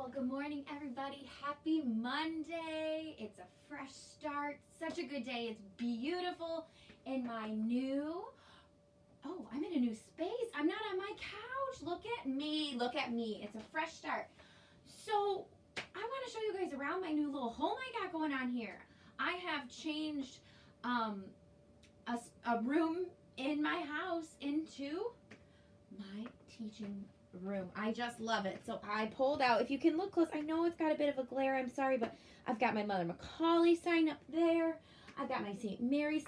Well, good morning, everybody. Happy Monday. It's a fresh start. Such a good day. It's beautiful in my new, I'm in a new space. I'm not on my couch. Look at me. Look at me. It's a fresh start. So, I want to show you guys around my new little home I got going on here. I have changed a room in my house into my teaching room. I just love it. So I pulled out, if you can look close, I know it's got a bit of a glare, I'm sorry, but I've got my Mother Macaulay sign up there. I've got my St. Mary's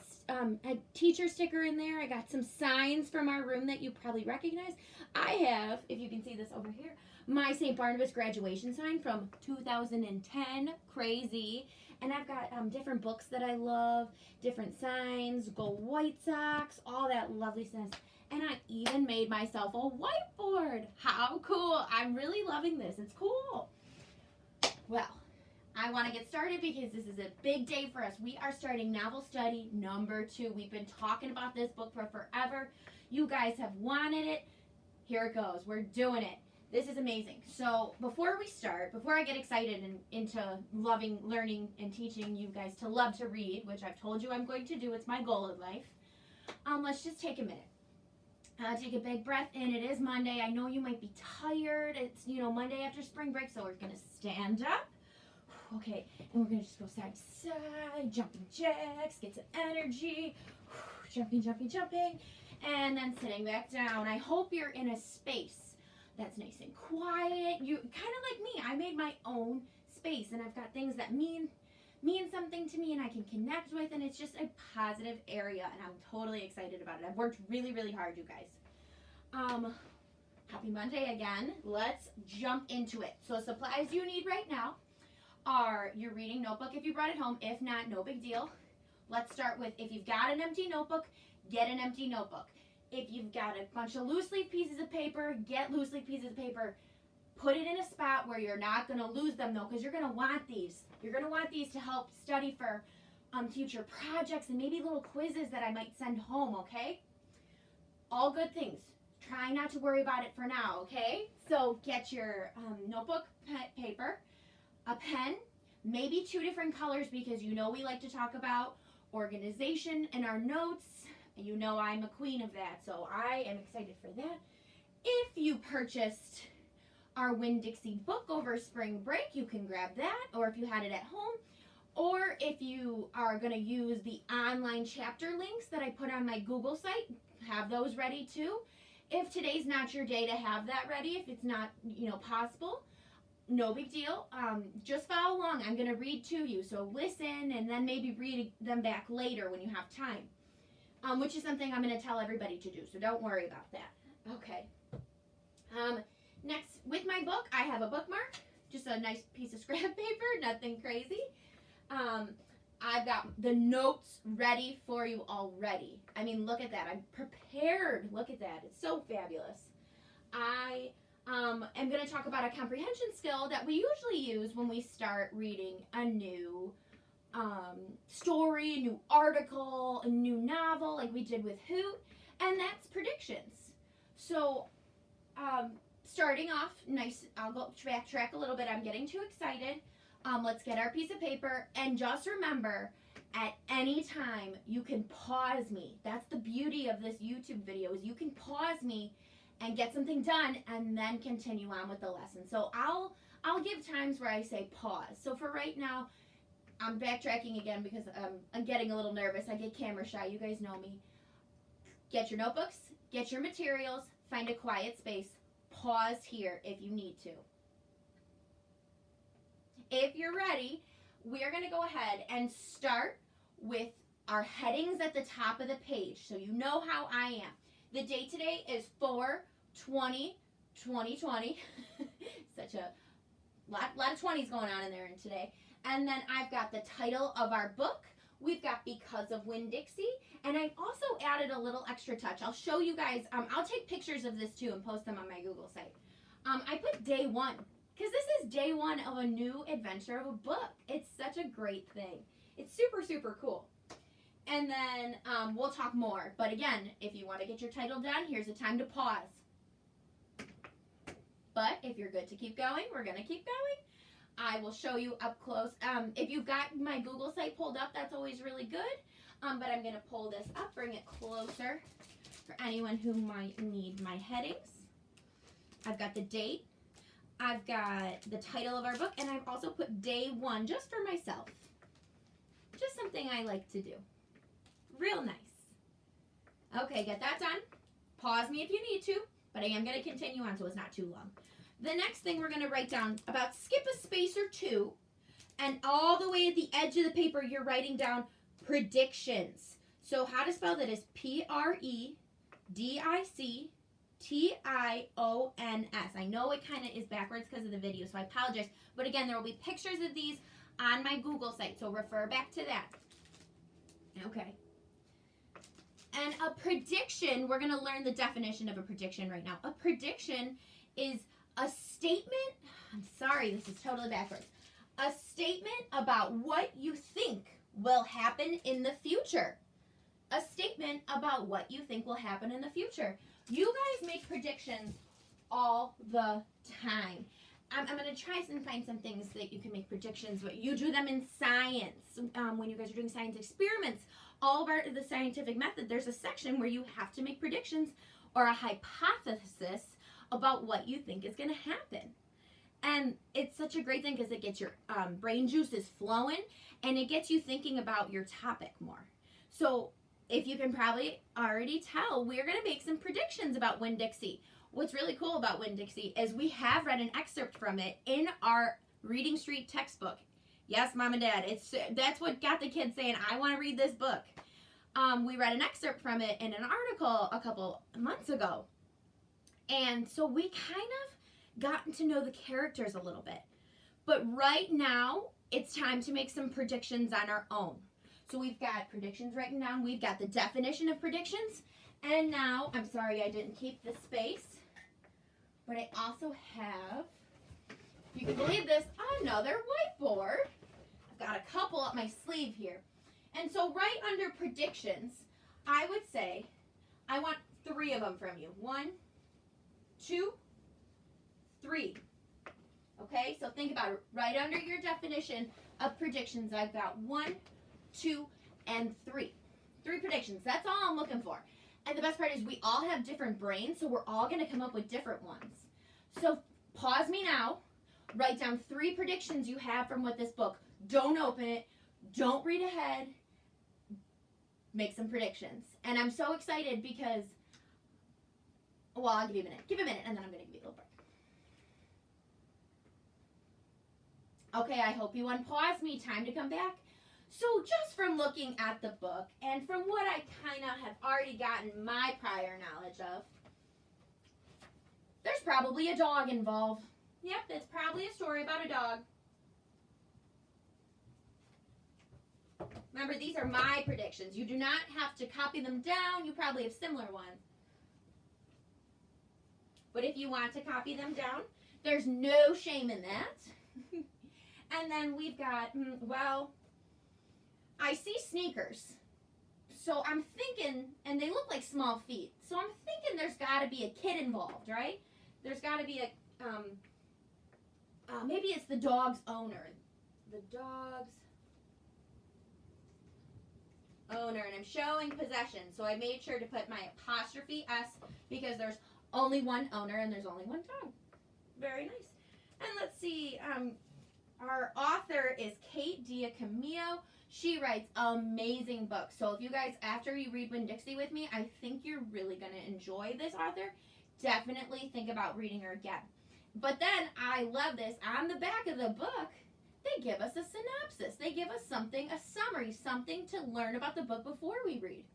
teacher sticker in there. I got some signs from our room that you probably recognize. I have, if you can see this over here, my St. Barnabas graduation sign from 2010. Crazy. And I've got different books that I love, different signs, Go White Sox, all that loveliness. And I even made myself a whiteboard. How cool. I'm really loving this. It's cool. Well, I want to get started because this is a big day for us. We are starting novel study number 2. We've been talking about this book for forever. You guys have wanted it. Here it goes. We're doing it. This is amazing. So before we start, before I get excited and into loving, learning, and teaching you guys to love to read, which I've told you I'm going to do, it's my goal in life, let's just take a minute. Take a big breath in. It is Monday. I know you might be tired. It's, Monday after spring break, so we're going to stand up. Okay, and we're going to just go side to side, jumping jacks, get some energy, jumping, jumping, jumping, and then sitting back down. I hope you're in a space that's nice and quiet. You kind of like me. I made my own space, and I've got things that mean something to me and I can connect with, and it's just a positive area, and I'm totally excited about it. I've worked really, really hard, you guys. Happy Monday again. Let's jump into it. So supplies you need right now are your reading notebook if you brought it home. If not, no big deal. Let's start with, if you've got an empty notebook, get an empty notebook. If you've got a bunch of loose leaf pieces of paper, get loose leaf pieces of paper. Put it in a spot where you're not going to lose them, though, because you're going to want these. You're going to want these to help study for future projects and maybe little quizzes that I might send home, okay? All good things. Try not to worry about it for now, okay? So get your notebook, paper, a pen, maybe 2 different colors, because we like to talk about organization in our notes. I'm a queen of that, so I am excited for that. If you purchased our Winn-Dixie book over spring break, you can grab that, or if you had it at home, or if you are going to use the online chapter links that I put on my Google site, have those ready too. If today's not your day to have that ready, if it's not possible, no big deal. Just follow along. I'm going to read to you, so listen and then maybe read them back later when you have time, which is something I'm going to tell everybody to do, so don't worry about that. Okay. Next, with my book, I have a bookmark, just a nice piece of scrap paper, nothing crazy. I've got the notes ready for you already. I mean, look at that. I'm prepared. Look at that. It's so fabulous. I am going to talk about a comprehension skill that we usually use when we start reading a new story, a new article, a new novel, like we did with Hoot, and that's predictions. So, starting off, nice, I'll go backtrack a little bit. I'm getting too excited. Let's get our piece of paper, and just remember, at any time, you can pause me. That's the beauty of this YouTube video, is you can pause me and get something done, and then continue on with the lesson. So I'll give times where I say pause. So for right now, I'm backtracking again because I'm getting a little nervous. I get camera shy. You guys know me. Get your notebooks, get your materials, find a quiet space. Pause here if you need to. If you're ready, we're going to go ahead and start with our headings at the top of the page, so you know how I am. The date today is 4/20/2020. Such a lot of 20s going on in there today. And then I've got the title of our book. We've got Because of Winn-Dixie, and I've also added a little extra touch. I'll show you guys. I'll take pictures of this too and post them on my Google site. I put day 1 because this is day 1 of a new adventure of a book. It's such a great thing. It's super, super cool. And then we'll talk more. But again, if you want to get your title done, here's a time to pause. But if you're good to keep going, we're going to keep going. I will show you up close. If you've got my Google site pulled up, that's always really good. But I'm going to pull this up, bring it closer for anyone who might need my headings. I've got the date. I've got the title of our book, and I've also put day 1 just for myself. Just something I like to do. Real nice. Okay, get that done. Pause me if you need to, but I am going to continue on so it's not too long. The next thing we're going to write down, about skip a space or two, and all the way at the edge of the paper, you're writing down predictions. So how to spell that is Predictions. I know it kind of is backwards because of the video, so I apologize. But again, there will be pictures of these on my Google site, so refer back to that. Okay. And a prediction, we're going to learn the definition of a prediction right now. A prediction is a statement, I'm sorry, this is totally backwards. A statement about what you think will happen in the future. A statement about what you think will happen in the future. You guys make predictions all the time. I'm going to try and find some things that you can make predictions with. You do them in science. When you guys are doing science experiments, all of the scientific method, there's a section where you have to make predictions or a hypothesis about what you think is going to happen. And it's such a great thing because it gets your brain juices flowing and it gets you thinking about your topic more. So if you can probably already tell, we're going to make some predictions about Winn-Dixie. What's really cool about Winn-Dixie is we have read an excerpt from it in our Reading Street textbook. Yes, Mom and Dad, that's what got the kids saying, I want to read this book. We read an excerpt from it in an article a couple months ago. And so we kind of gotten to know the characters a little bit. But right now, it's time to make some predictions on our own. So we've got predictions written down. We've got the definition of predictions. And now, I'm sorry I didn't keep the space. But I also have, if you can believe this, another whiteboard. I've got a couple up my sleeve here. And so right under predictions, I would say, I want 3 of them from you. 1, 2, 3. Okay, so think about it. Right under your definition of predictions, I've got 1, 2, and 3. 3 predictions. That's all I'm looking for. And the best part is we all have different brains, so we're all going to come up with different ones. So pause me now. Write down 3 predictions you have from what this book. Don't open it. Don't read ahead. Make some predictions. And I'm so excited because, well, I'll give you a minute. Give a minute, and then I'm going to give you a little break. Okay, I hope you unpause me. Time to come back. So just from looking at the book and from what I kind of have already gotten my prior knowledge of, there's probably a dog involved. Yep, it's probably a story about a dog. Remember, these are my predictions. You do not have to copy them down. You probably have similar ones. But if you want to copy them down, there's no shame in that. And then we've got, well, I see sneakers. So I'm thinking, and they look like small feet. So I'm thinking there's got to be a kid involved, right? There's got to be a, maybe it's the dog's owner. The dog's owner, and I'm showing possession. So I made sure to put my apostrophe S because there's only one owner and there's only one dog. Very nice. And let's see, our author is Kate Diacamillo. She writes amazing books. So if you guys, after you read Winn-Dixie with me, I think you're really going to enjoy this author. Definitely think about reading her again. But then, I love this. On the back of the book, they give us a synopsis. They give us something, a summary, something to learn about the book before we read.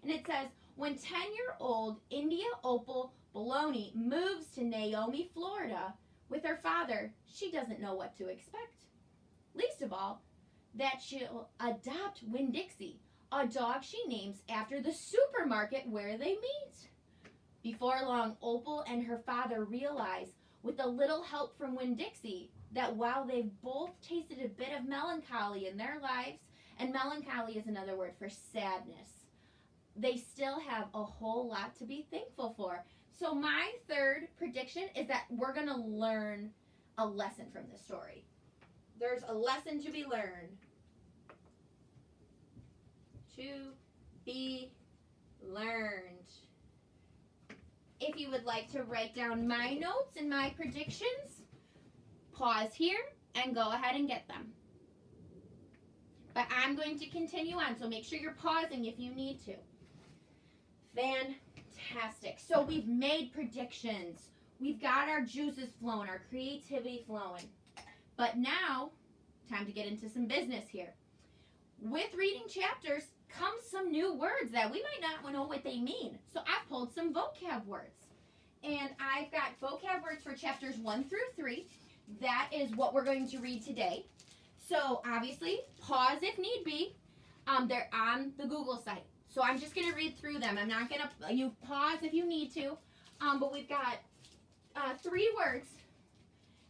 And it says, when 10-year-old India Opal Bologna moves to Naomi, Florida, with her father, she doesn't know what to expect. Least of all, that she'll adopt Winn-Dixie, a dog she names after the supermarket where they meet. Before long, Opal and her father realize, with a little help from Winn-Dixie, that while they've both tasted a bit of melancholy in their lives, and melancholy is another word for sadness, they still have a whole lot to be thankful for. So my third prediction is that we're going to learn a lesson from this story. There's a lesson to be learned. To be learned. If you would like to write down my notes and my predictions, pause here and go ahead and get them. But I'm going to continue on, so make sure you're pausing if you need to. Fantastic. So we've made predictions. We've got our juices flowing, our creativity flowing. But now, time to get into some business here. With reading chapters comes some new words that we might not know what they mean. So I've pulled some vocab words. And I've got vocab words for chapters 1 through 3. That is what we're going to read today. So obviously, pause if need be. They're on the Google site. So I'm just going to read through them. I'm not going to, you pause if you need to. But we've got 3 words.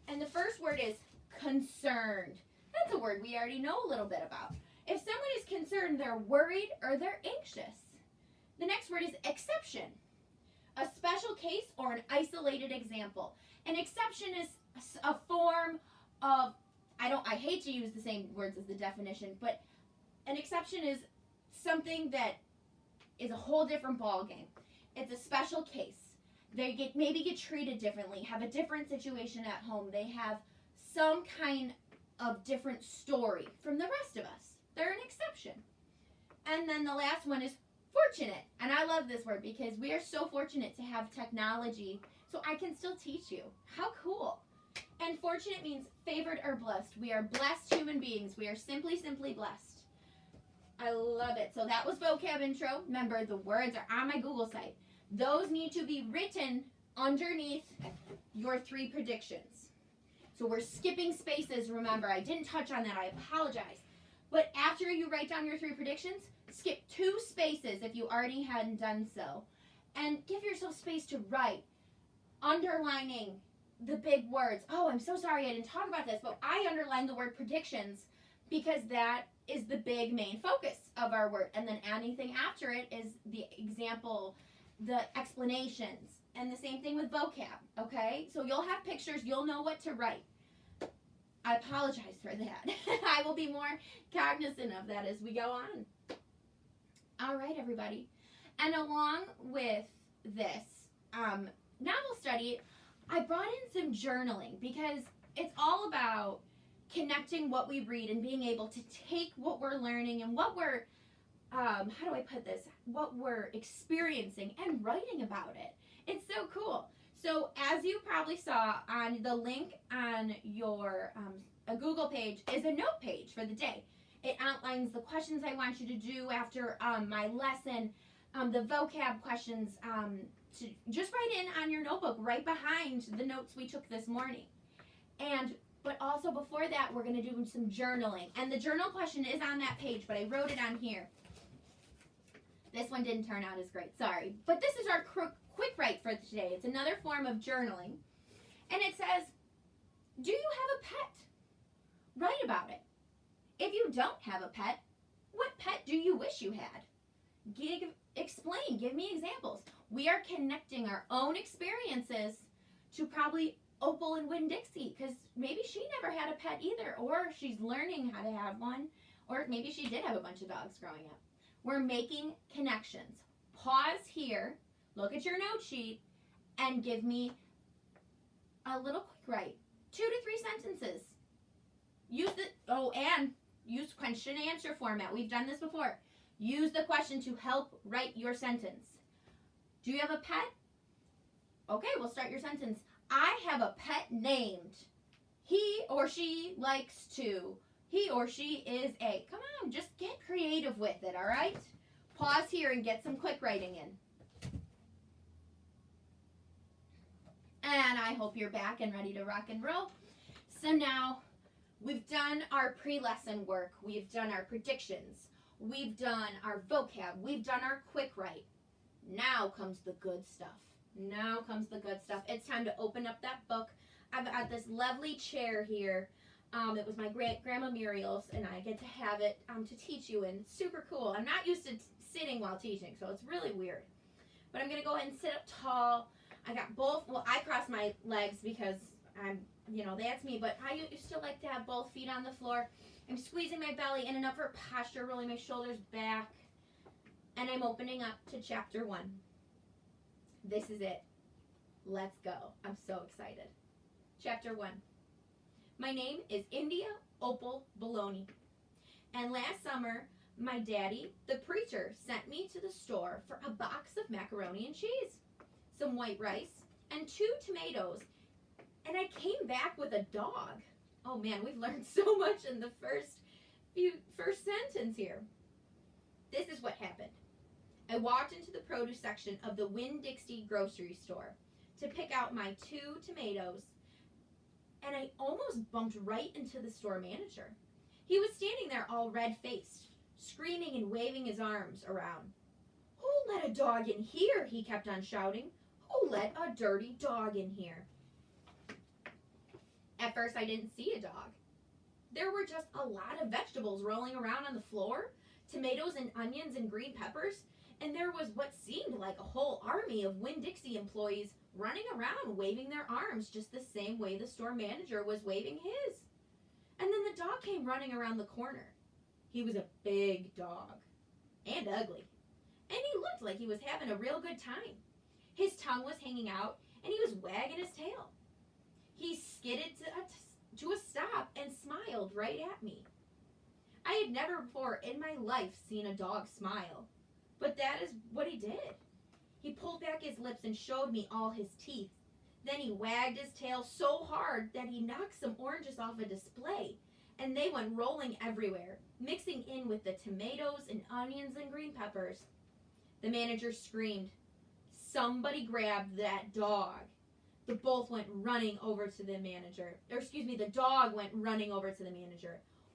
And the first word is concerned. That's a word we already know a little bit about. If someone is concerned, they're worried or they're anxious. The next word is exception. A special case or an isolated example. An exception is a form of, I hate to use the same words as the definition, but an exception is something that is a whole different ballgame. It's a special case. They maybe get treated differently, have a different situation at home. They have some kind of different story from the rest of us. They're an exception. And then the last one is fortunate. And I love this word because we are so fortunate to have technology so I can still teach you. How cool. And fortunate means favored or blessed. We are blessed human beings. We are simply blessed. I love it. So that was vocab intro. Remember, the words are on my Google site. Those need to be written underneath your 3 predictions. So we're skipping spaces. Remember, I didn't touch on that. I apologize. But after you write down your 3 predictions, skip 2 spaces if you already hadn't done so. And give yourself space to write, underlining the big words. Oh, I'm so sorry I didn't talk about this, but I underlined the word predictions because that is the big main focus of our word. And then anything after it is the example, the explanations, and the same thing with vocab, okay? So you'll have pictures, you'll know what to write. I apologize for that. I will be more cognizant of that as we go on. All right, everybody. And along with this novel study, I brought in some journaling because it's all about connecting what we read and being able to take what we're learning and what we're, how do I put this, what we're experiencing and writing about it. It's so cool. So as you probably saw on the link on your a Google page is a note page for the day. It outlines the questions I want you to do after my lesson, the vocab questions to just write in on your notebook right behind the notes we took this morning. But also before that, we're going to do some journaling. And the journal question is on that page, but I wrote it on here. This one didn't turn out as great, sorry. But this is our quick write for today. It's another form of journaling. And it says, do you have a pet? Write about it. If you don't have a pet, what pet do you wish you had? Explain, give me examples. We are connecting our own experiences to probably Opal and Winn-Dixie, because maybe she never had a pet either, or she's learning how to have one, or maybe she did have a bunch of dogs growing up. We're making connections. Pause here, look at your note sheet, and give me a little quick write. 2 to 3 sentences. Use question and answer format. We've done this before. Use the question to help write your sentence. Do you have a pet? Okay, we'll start your sentence. I have a pet named. He or she likes to. He or she is a. Come on, just get creative with it, all right? Pause here and get some quick writing in. And I hope you're back and ready to rock and roll. So now we've done our pre-lesson work. We've done our predictions. We've done our vocab. We've done our quick write. Now comes the good stuff. Now comes the good stuff. It's time to open up that book. I've got this lovely chair here. It was my grandma Muriel's, and I get to have it to teach you in. It's super cool. I'm not used to sitting while teaching, so it's really weird. But I'm going to go ahead and sit up tall. I got both. Well, I cross my legs because that's me. But I used to like to have both feet on the floor. I'm squeezing my belly in an upward posture, rolling my shoulders back. And I'm opening up to chapter 1. This is it. Let's go. I'm so excited. Chapter 1. My name is India Opal Baloney. And last summer, my daddy, the preacher, sent me to the store for a box of macaroni and cheese, some white rice, and 2 tomatoes. And I came back with a dog. Oh man, we've learned so much in the first sentence here. This is what happened. I walked into the produce section of the Winn-Dixie grocery store to pick out my 2 tomatoes, and I almost bumped right into the store manager. He was standing there all red-faced, screaming and waving his arms around. "Who let a dog in here?" he kept on shouting. "Who let a dirty dog in here?" At first, I didn't see a dog. There were just a lot of vegetables rolling around on the floor, tomatoes and onions and green peppers, and there was what seemed like a whole army of Winn-Dixie employees running around waving their arms just the same way the store manager was waving his. And then the dog came running around the corner. He was a big dog and ugly, and he looked like he was having a real good time. His tongue was hanging out, and he was wagging his tail. He skidded to a stop and smiled right at me. I had never before in my life seen a dog smile, but that is what he did. He pulled back his lips and showed me all his teeth. Then he wagged his tail so hard that he knocked some oranges off a display, and they went rolling everywhere, mixing in with the tomatoes and onions and green peppers. The manager screamed, "Somebody grab that dog." The dog went running over to the manager,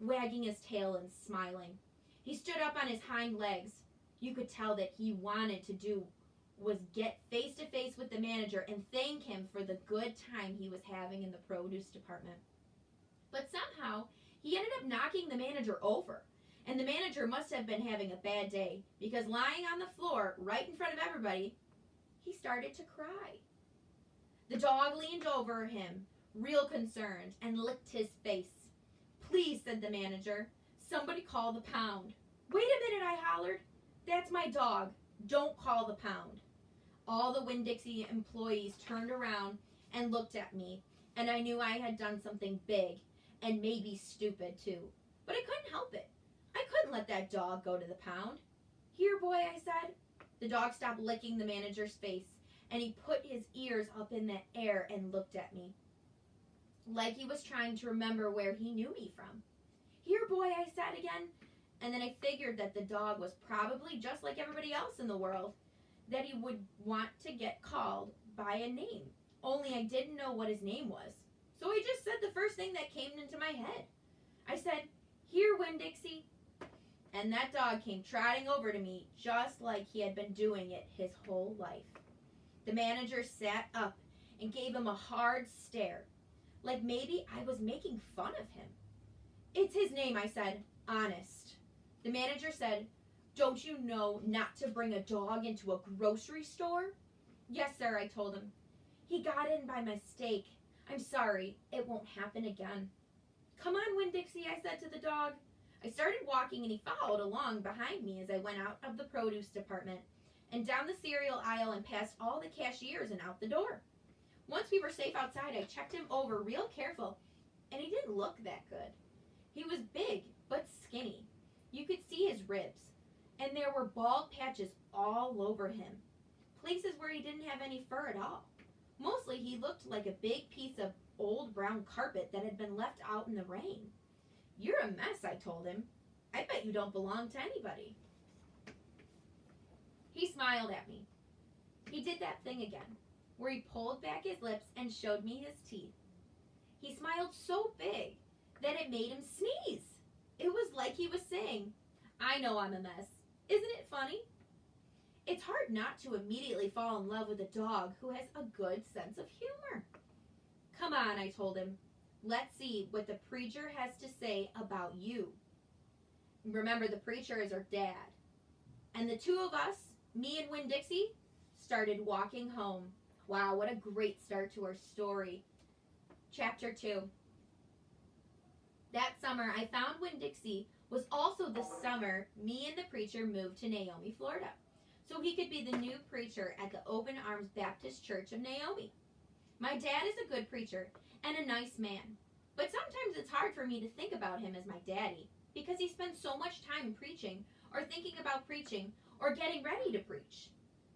wagging his tail and smiling. He stood up on his hind legs. You could tell that he wanted to do was get face to face with the manager and thank him for the good time he was having in the produce department. But somehow, he ended up knocking the manager over. And the manager must have been having a bad day, because lying on the floor right in front of everybody, he started to cry. The dog leaned over him, real concerned, and licked his face. "Please," said the manager, "somebody call the pound." "Wait a minute," I hollered. "That's my dog. Don't call the pound." All the Winn-Dixie employees turned around and looked at me, and I knew I had done something big and maybe stupid too. But I couldn't help it. I couldn't let that dog go to the pound. "Here, boy," I said. The dog stopped licking the manager's face, and he put his ears up in the air and looked at me, like he was trying to remember where he knew me from. "Here, boy," I said again, and then I figured that the dog was probably just like everybody else in the world, that he would want to get called by a name, only I didn't know what his name was. So I just said the first thing that came into my head. I said, "Here, Winn-Dixie." And that dog came trotting over to me just like he had been doing it his whole life. The manager sat up and gave him a hard stare, like maybe I was making fun of him. "It's his name," I said, "honest." The manager said, "Don't you know not to bring a dog into a grocery store?" "Yes, sir," I told him. "He got in by mistake. I'm sorry. It won't happen again." "Come on, Winn-Dixie," I said to the dog. I started walking, and he followed along behind me as I went out of the produce department and down the cereal aisle and past all the cashiers and out the door. Once we were safe outside, I checked him over real careful, and he didn't look that good. He was big but skinny. You could see his ribs, and there were bald patches all over him, places where he didn't have any fur at all. Mostly he looked like a big piece of old brown carpet that had been left out in the rain. "You're a mess," I told him. "I bet you don't belong to anybody." He smiled at me. He did that thing again, where he pulled back his lips and showed me his teeth. He smiled so big that it made him sneeze. It was like he was saying, "I know I'm a mess. Isn't it funny?" It's hard not to immediately fall in love with a dog who has a good sense of humor. "Come on," I told him. "Let's see what the preacher has to say about you." Remember, the preacher is our dad. And the two of us, me and Winn-Dixie, started walking home. Wow, what a great start to our story. Chapter 2. That summer, I found Winn-Dixie was also the summer me and the preacher moved to Naomi, Florida, so he could be the new preacher at the Open Arms Baptist Church of Naomi. My dad is a good preacher and a nice man, but sometimes it's hard for me to think about him as my daddy because he spends so much time preaching or thinking about preaching or getting ready to preach.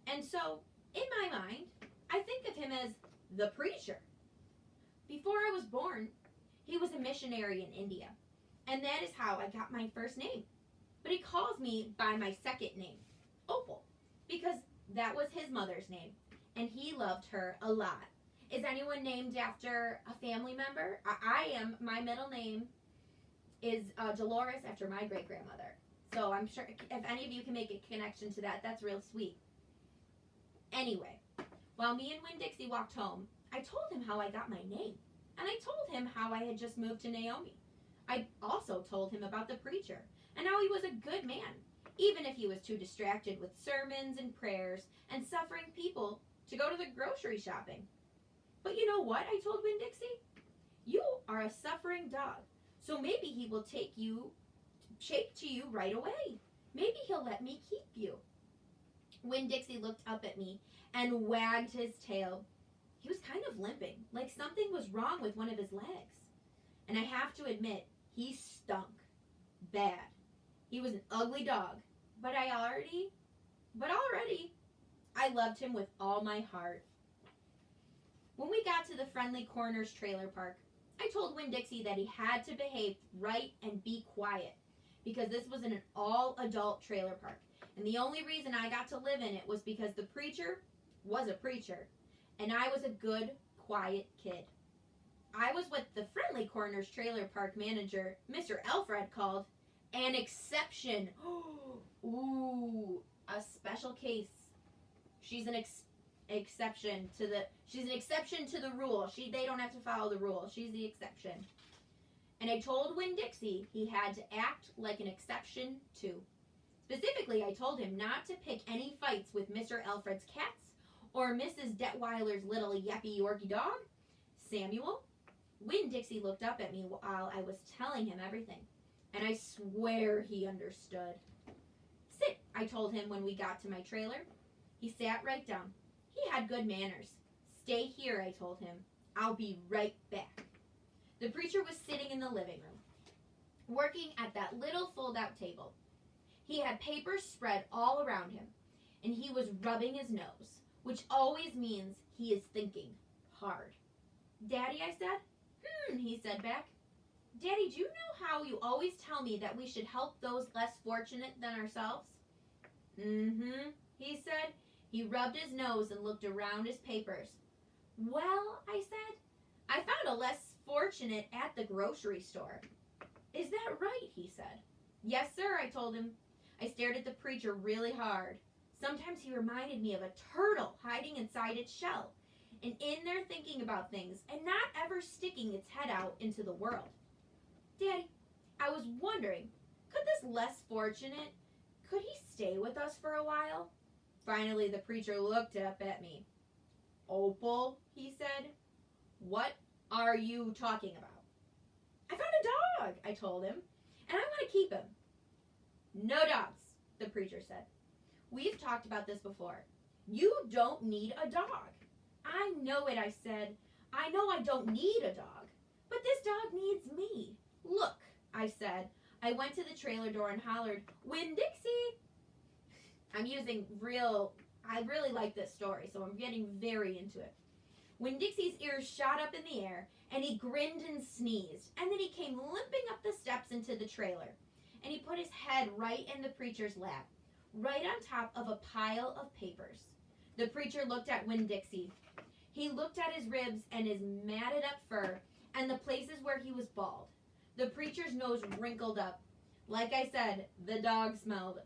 And so, in my mind, I think of him as the preacher. Before I was born, he was a missionary in India, and that is how I got my first name. But he calls me by my second name, Opal, because that was his mother's name, and he loved her a lot. Is anyone named after a family member? I am. My middle name is Dolores, after my great-grandmother. So I'm sure if any of you can make a connection to that, that's real sweet. Anyway, while me and Winn-Dixie walked home, I told him how I got my name. And I told him how I had just moved to Naomi. I also told him about the preacher and how he was a good man, even if he was too distracted with sermons and prayers and suffering people to go to the grocery shopping. But you know what, I told Winn-Dixie? You are a suffering dog, so maybe he will take to you right away. Maybe he'll let me keep you. Winn-Dixie looked up at me and wagged his tail. He was kind of limping, like something was wrong with one of his legs. And I have to admit, he stunk. Bad. He was an ugly dog, but already, I loved him with all my heart. When we got to the Friendly Corners trailer park, I told Winn-Dixie that he had to behave right and be quiet, because this was an all-adult trailer park. And the only reason I got to live in it was because the preacher was a preacher. And I was a good, quiet kid. I was what the Friendly Corners trailer park manager, Mr. Alfred, called an exception. Ooh, a special case. She's an exception to the rule. They don't have to follow the rule. She's the exception. And I told Winn-Dixie he had to act like an exception too. Specifically, I told him not to pick any fights with Mr. Alfred's cats or Mrs. Detweiler's little yappy Yorkie dog, Samuel. Winn-Dixie looked up at me while I was telling him everything, and I swear he understood. Sit, I told him when we got to my trailer. He sat right down. He had good manners. Stay here, I told him. I'll be right back. The preacher was sitting in the living room, working at that little fold-out table. He had papers spread all around him, and he was rubbing his nose, which always means he is thinking hard. Daddy, I said. He said back. Daddy, do you know how you always tell me that we should help those less fortunate than ourselves? He said. He rubbed his nose and looked around his papers. Well, I said, I found a less fortunate at the grocery store. Is that right? He said. Yes, sir, I told him. I stared at the preacher really hard. Sometimes he reminded me of a turtle hiding inside its shell, and in there thinking about things and not ever sticking its head out into the world. Daddy, I was wondering, could this less fortunate, could he stay with us for a while? Finally, the preacher looked up at me. Opal, he said, what are you talking about? I found a dog, I told him, and I want to keep him. No dogs, the preacher said. We've talked about this before. You don't need a dog. I know it, I said. I know I don't need a dog, but this dog needs me. Look, I said. I went to the trailer door and hollered, Winn-Dixie. I really like this story, so I'm getting very into it. Winn-Dixie's ears shot up in the air, and he grinned and sneezed, and then he came limping up the steps into the trailer, and he put his head right in the preacher's lap, right on top of a pile of papers. The preacher looked at Winn-Dixie. He looked at his ribs and his matted up fur and the places where he was bald. The preacher's nose wrinkled up. Like I said, the dog smelled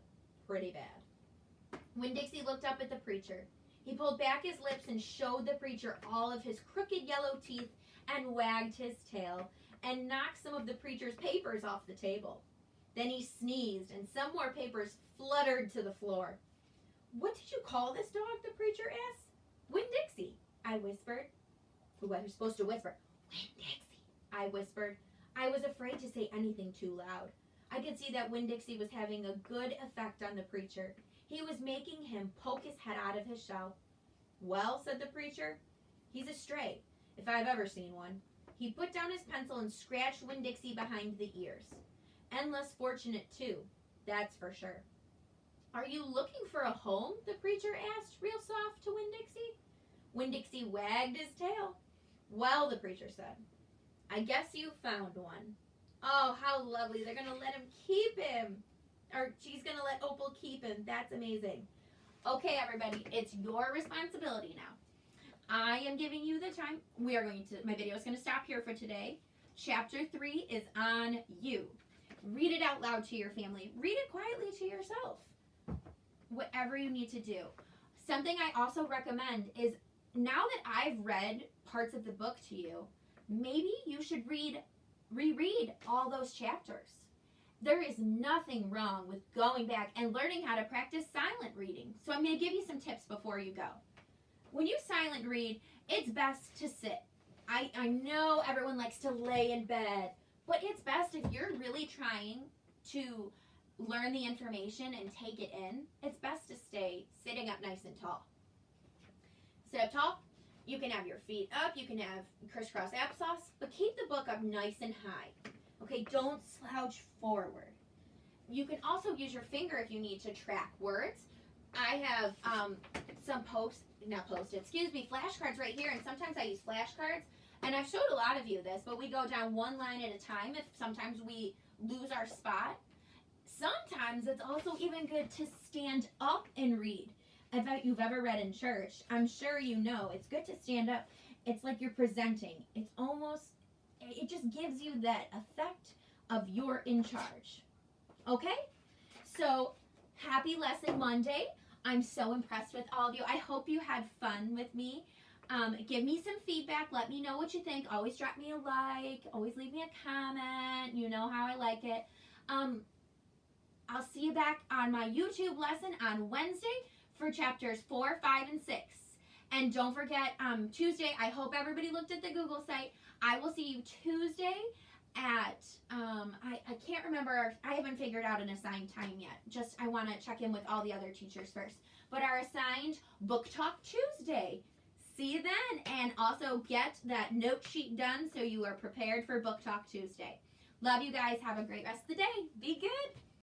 pretty bad. Winn-Dixie looked up at the preacher. He pulled back his lips and showed the preacher all of his crooked yellow teeth and wagged his tail and knocked some of the preacher's papers off the table. Then he sneezed and some more papers fluttered to the floor. What did you call this dog? The preacher asked. Winn-Dixie, I whispered. Who was supposed to whisper? Winn-Dixie. I whispered. I was afraid to say anything too loud. I could see that Winn-Dixie was having a good effect on the preacher. He was making him poke his head out of his shell. Well, said the preacher, he's a stray, if I've ever seen one. He put down his pencil and scratched Winn-Dixie behind the ears. And less fortunate, too, that's for sure. Are you looking for a home? The preacher asked real soft to Winn-Dixie. Winn-Dixie wagged his tail. Well, the preacher said, I guess you found one. Oh, how lovely. They're going to let him keep him. Or she's going to let Opal keep him. That's amazing. Okay, everybody, it's your responsibility now. I am giving you the time. My video is going to stop here for today. Chapter 3 is on you. Read it out loud to your family. Read it quietly to yourself. Whatever you need to do. Something I also recommend is, now that I've read parts of the book to you, maybe you should reread all those chapters. There is nothing wrong with going back and learning how to practice silent reading. So I'm going to give you some tips before you go. When you silent read, it's best to sit. I know everyone likes to lay in bed, but it's best if you're really trying to learn the information and take it in, it's best to stay sitting up nice and tall. Sit up tall. You can have your feet up, you can have crisscross applesauce, but keep the book up nice and high. Okay, don't slouch forward. You can also use your finger if you need to track words. I have some flashcards right here, and sometimes I use flashcards, and I've showed a lot of you this, but we go down one line at a time if sometimes we lose our spot. Sometimes it's also even good to stand up and read. If you've ever read in church, I'm sure you know it's good to stand up. It's like you're presenting. It just gives you that effect of you're in charge. Okay? So, happy Lesson Monday. I'm so impressed with all of you. I hope you had fun with me. Give me some feedback. Let me know what you think. Always drop me a like. Always leave me a comment. You know how I like it. I'll see you back on my YouTube lesson on Wednesday for chapters 4, 5, and 6. And don't forget, Tuesday, I hope everybody looked at the Google site. I will see you Tuesday at, I can't remember, I haven't figured out an assigned time yet. I want to check in with all the other teachers first. But our assigned Book Talk Tuesday. See you then. And also get that note sheet done so you are prepared for Book Talk Tuesday. Love you guys. Have a great rest of the day. Be good.